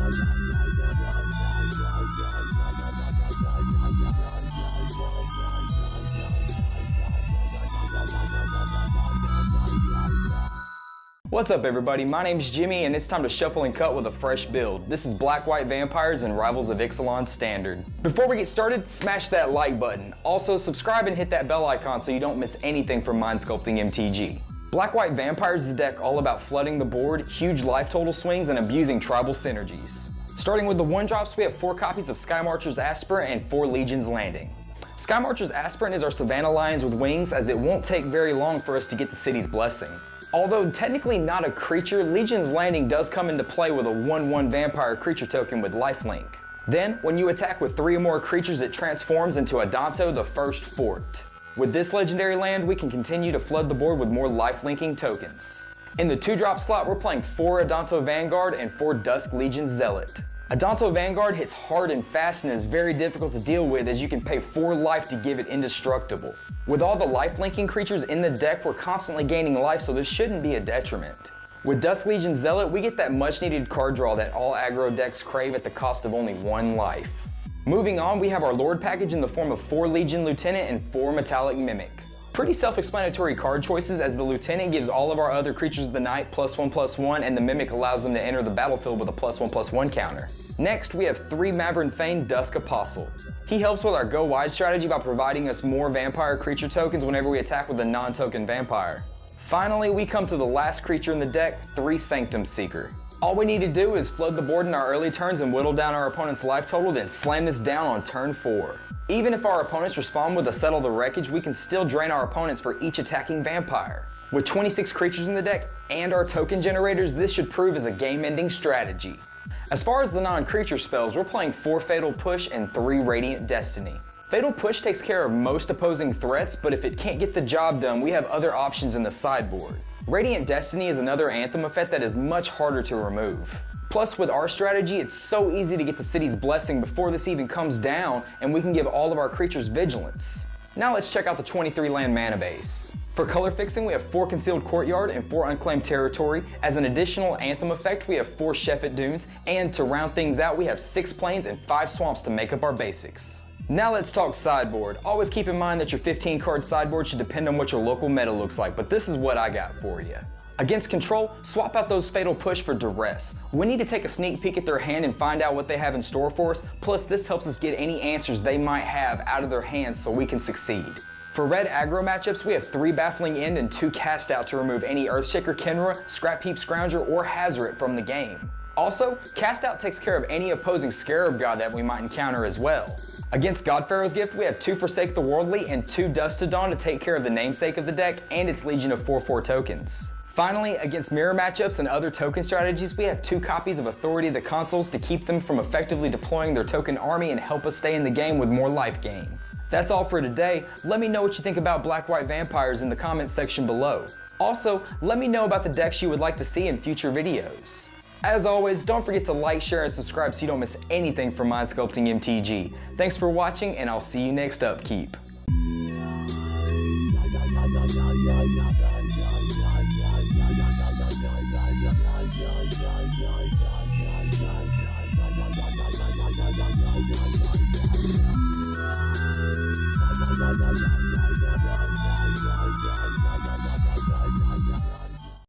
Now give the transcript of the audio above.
What's up everybody, my name's Jimmy and it's time to shuffle and cut with a fresh build. This is Black-White Vampires and Rivals of Ixalan Standard. Before we get started, smash that like button. Also subscribe and hit that bell icon so you don't miss anything from Mindsculpting MtG. Black-White Vampires is a deck all about flooding the board, huge life total swings, and abusing tribal synergies. Starting with the 1-drops, we have 4 copies of Skymarcher's Aspirant and 4 Legions Landing. Skymarcher's Aspirant is our Savannah Lions with wings, as it won't take very long for us to get the city's blessing. Although technically not a creature, Legion's Landing does come into play with a 1/1 vampire creature token with lifelink. Then, when you attack with 3 or more creatures, it transforms into Adanto the First Fort. With this legendary land, we can continue to flood the board with more lifelinking tokens. In the 2-drop slot, we're playing 4 Adanto Vanguard and 4 Dusk Legion Zealot. Adanto Vanguard hits hard and fast and is very difficult to deal with, as you can pay 4 life to give it indestructible. With all the life-linking creatures in the deck, we're constantly gaining life, so this shouldn't be a detriment. With Dusk Legion Zealot, we get that much-needed card draw that all aggro decks crave at the cost of only 1 life. Moving on, we have our Lord package in the form of 4 Legion Lieutenant and 4 Metallic Mimic. Pretty self-explanatory card choices, as the Lieutenant gives all of our other creatures of the night +1/+1, and the Mimic allows them to enter the battlefield with a +1/+1 counter. Next, we have 3 Mavren Fein Dusk Apostle. He helps with our go wide strategy by providing us more vampire creature tokens whenever we attack with a non-token vampire. Finally, we come to the last creature in the deck, 3 Sanctum Seeker. All we need to do is flood the board in our early turns and whittle down our opponent's life total, then slam this down on turn 4. Even if our opponents respond with a Settle the Wreckage, we can still drain our opponents for each attacking vampire. With 26 creatures in the deck and our token generators, this should prove as a game-ending strategy. As far as the non-creature spells, we're playing 4 Fatal Push and 3 Radiant Destiny. Fatal Push takes care of most opposing threats, but if it can't get the job done, we have other options in the sideboard. Radiant Destiny is another Anthem effect that is much harder to remove. Plus, with our strategy, it's so easy to get the city's blessing before this even comes down, and we can give all of our creatures vigilance. Now let's check out the 23 land mana base. For color fixing, we have 4 Concealed Courtyard and 4 Unclaimed Territory. As an additional Anthem effect, we have 4 Shefet Dunes, and to round things out, we have 6 Plains and 5 Swamps to make up our basics. Now let's talk sideboard. Always keep in mind that your 15 card sideboard should depend on what your local meta looks like, but this is what I got for you. Against control, swap out those Fatal Push for Duress. We need to take a sneak peek at their hand and find out what they have in store for us, plus this helps us get any answers they might have out of their hands so we can succeed. For red aggro matchups, we have 3 Baffling End and 2 Cast Out to remove any Earthshaker Kenra, Scrap Heap Scrounger, or Hazoret from the game. Also, Cast Out takes care of any opposing Scarab God that we might encounter as well. Against Godpharaoh's Gift, we have 2 Forsake the Worldly and 2 Dusk to Dawn to take care of the namesake of the deck and its legion of 4/4 tokens. Finally, against mirror matchups and other token strategies, we have 2 copies of Authority of the Consuls to keep them from effectively deploying their token army and help us stay in the game with more life gain. That's all for today. Let me know what you think about Black-White Vampires in the comments section below. Also, let me know about the decks you would like to see in future videos. As always, don't forget to like, share, and subscribe so you don't miss anything from Mindsculpting MtG. Thanks for watching, and I'll see you next upkeep.